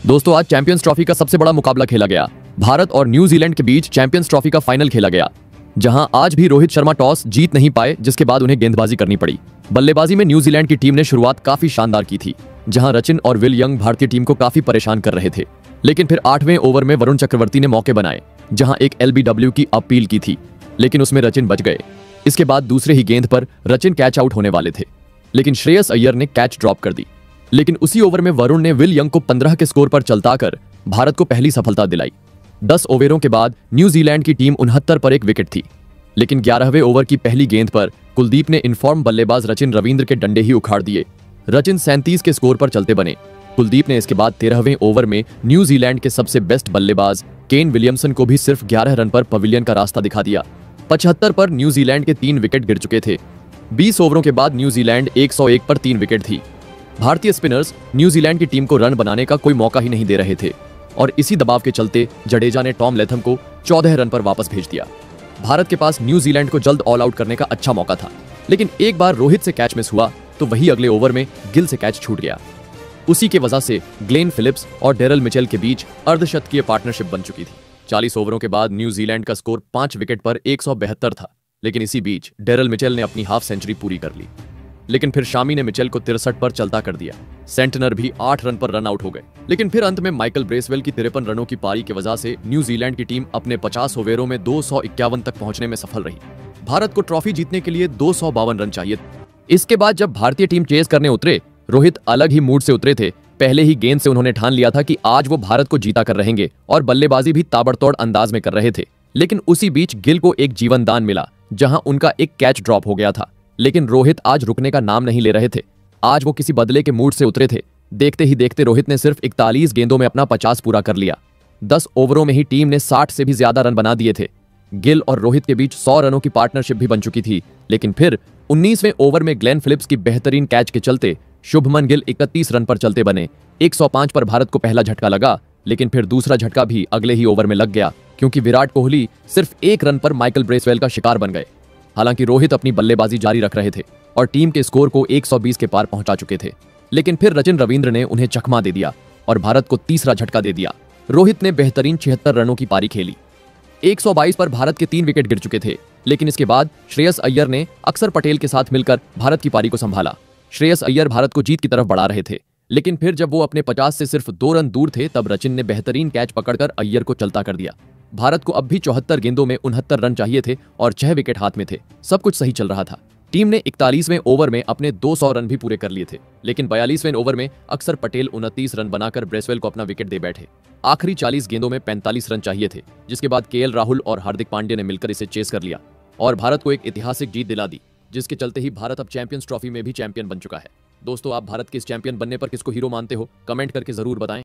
दोस्तों आज champions trophy का सबसे बड़ा मुकाबला खेला गया। भारत और न्यूजीलैंड के बीच चैंपियंस ट्रॉफी का फाइनल खेला गया, जहां आज भी रोहित शर्मा टॉस जीत नहीं पाए, जिसके बाद उन्हें गेंदबाजी करनी पड़ी। बल्लेबाजी में न्यूजीलैंड की टीम ने शुरुआत काफी शानदार की थी, जहां रचिन और विल यंग भारतीय टीम को काफी परेशान कर रहे थे। लेकिन फिर 8वें ओवर में वरुण चक्रवर्ती ने मौके बनाए, जहां एक LBW की अपील की थी, लेकिन उसमें रचिन बच गए। इसके बाद दूसरे ही गेंद पर रचिन कैच आउट होने वाले थे, लेकिन श्रेयस अय्यर ने कैच ड्रॉप कर दी। लेकिन उसी ओवर में वरुण ने विल यंग को 15 के स्कोर पर चलताकर भारत को पहली सफलता दिलाई। 10 ओवरों के बाद न्यूजीलैंड की टीम 69 पर एक विकेट थी, लेकिन 11वें ओवर की पहली गेंद पर कुलदीप ने इनफॉर्म बल्लेबाज रचिन रवींद्र के डंडे ही उखाड़ दिए। रचिन 37 के स्कोर पर चलते बने। कुलदीप ने इसके बाद 13वें ओवर में न्यूजीलैंड के सबसे बेस्ट बल्लेबाज केन विलियमसन को भी सिर्फ 11 रन पर पवेलियन का रास्ता दिखा दिया। 75 पर न्यूजीलैंड के 3 विकेट गिर चुके थे। 20 ओवरों के बाद न्यूजीलैंड 101 पर 3 विकेट थी। भारतीय स्पिनर्स न्यूजीलैंड की टीम को रन बनाने का कोई मौका ही नहीं दे रहे थे, और इसी दबाव के चलते जडेजा ने टॉम लेथम को 14 रन पर वापस भेज दिया। भारत के पास न्यूजीलैंड को जल्द ऑल आउट करने का अच्छा मौका था, लेकिन एक बार रोहित से कैच मिस हुआ तो वही अगले ओवर में गिल से कैच छूट गया। उसी की वजह से ग्लेन फिलिप्स और डेरल मिचेल के बीच अर्धशतकीय पार्टनरशिप बन चुकी थी। 40 ओवरों के बाद न्यूजीलैंड का स्कोर 5 विकेट पर 172 था, लेकिन इसी बीच डेरल मिचेल ने अपनी हाफ सेंचुरी पूरी कर ली। लेकिन फिर शामी ने मिचेल को 63 पर चलता कर दिया। सेंटनर भी 8 रन पर रन आउट हो गए, लेकिन फिर अंत में माइकल ब्रेसवेल की 53 रनों की पारी की वजह से न्यूजीलैंड की टीम अपने 50 ओवरों में 251 तक पहुंचने में सफल रही। भारत को ट्रॉफी जीतने के लिए 252 रन चाहिए। इसके बाद जब भारतीय टीम चेस करने उतरे, रोहित अलग ही मूड से उतरे थे। पहले ही गेंद से उन्होंने ठान लिया था कि आज वो भारत को जीता कर रहेंगे, और बल्लेबाजी भी ताबड़तोड़ अंदाज में कर रहे थे। लेकिन उसी बीच गिल को एक जीवन दान मिला, जहां उनका एक कैच ड्रॉप हो गया था। लेकिन रोहित आज रुकने का नाम नहीं ले रहे थे। आज वो किसी बदले के मूड से उतरे थे। देखते ही देखते रोहित ने सिर्फ 41 गेंदों में अपना 50 पूरा कर लिया। 10 ओवरों में ही टीम ने 60 से भी ज्यादा रन बना दिए थे। गिल और रोहित के बीच 100 रनों की पार्टनरशिप भी बन चुकी थी, लेकिन फिर 19वें ओवर में ग्लेन फिलिप्स की बेहतरीन कैच के चलते शुभमन गिल 31 रन पर चलते बने। 105 पर भारत को पहला झटका लगा, लेकिन फिर दूसरा झटका भी अगले ही ओवर में लग गया, क्योंकि विराट कोहली सिर्फ 1 रन पर माइकल ब्रेसवेल का शिकार बन गए। हालांकि रोहित अपनी बल्लेबाजी जारी रख रहे थे और टीम के स्कोर को 120 के पार पहुंचा चुके थे, लेकिन फिर रचिन रवींद्र ने उन्हें चकमा दे दिया और भारत को तीसरा झटका दे दिया। रोहित ने बेहतरीन 76 रनों की पारी खेली। 122 पर भारत के 3 विकेट गिर चुके थे, लेकिन इसके बाद श्रेयस अय्यर ने अक्षर पटेल के साथ मिलकर भारत की पारी को संभाला। श्रेयस अय्यर भारत को जीत की तरफ बढ़ा रहे थे, लेकिन फिर जब वो अपने 50 से सिर्फ 2 रन दूर थे, तब रचिन ने बेहतरीन कैच पकड़कर अय्यर को चलता कर दिया। भारत को अब भी 74 गेंदों में 69 रन चाहिए थे और 6 विकेट हाथ में थे। सब कुछ सही चल रहा था। टीम ने 41वें ओवर में अपने 200 रन भी पूरे कर लिए थे, लेकिन 42वें ओवर में अक्षर पटेल 29 रन बनाकर ब्रेसवेल को अपना विकेट दे बैठे। आखिरी 40 गेंदों में 45 रन चाहिए थे, जिसके बाद KL राहुल और हार्दिक पांड्या ने मिलकर इसे चेस कर लिया और भारत को एक ऐतिहासिक जीत दिला दी, जिसके चलते ही भारत अब चैंपियंस ट्रॉफी में भी चैंपियन बन चुका है। दोस्तों, आप भारत के इस चैंपियन बनने पर किसको हीरो मानते हो? कमेंट करके जरूर बताएं।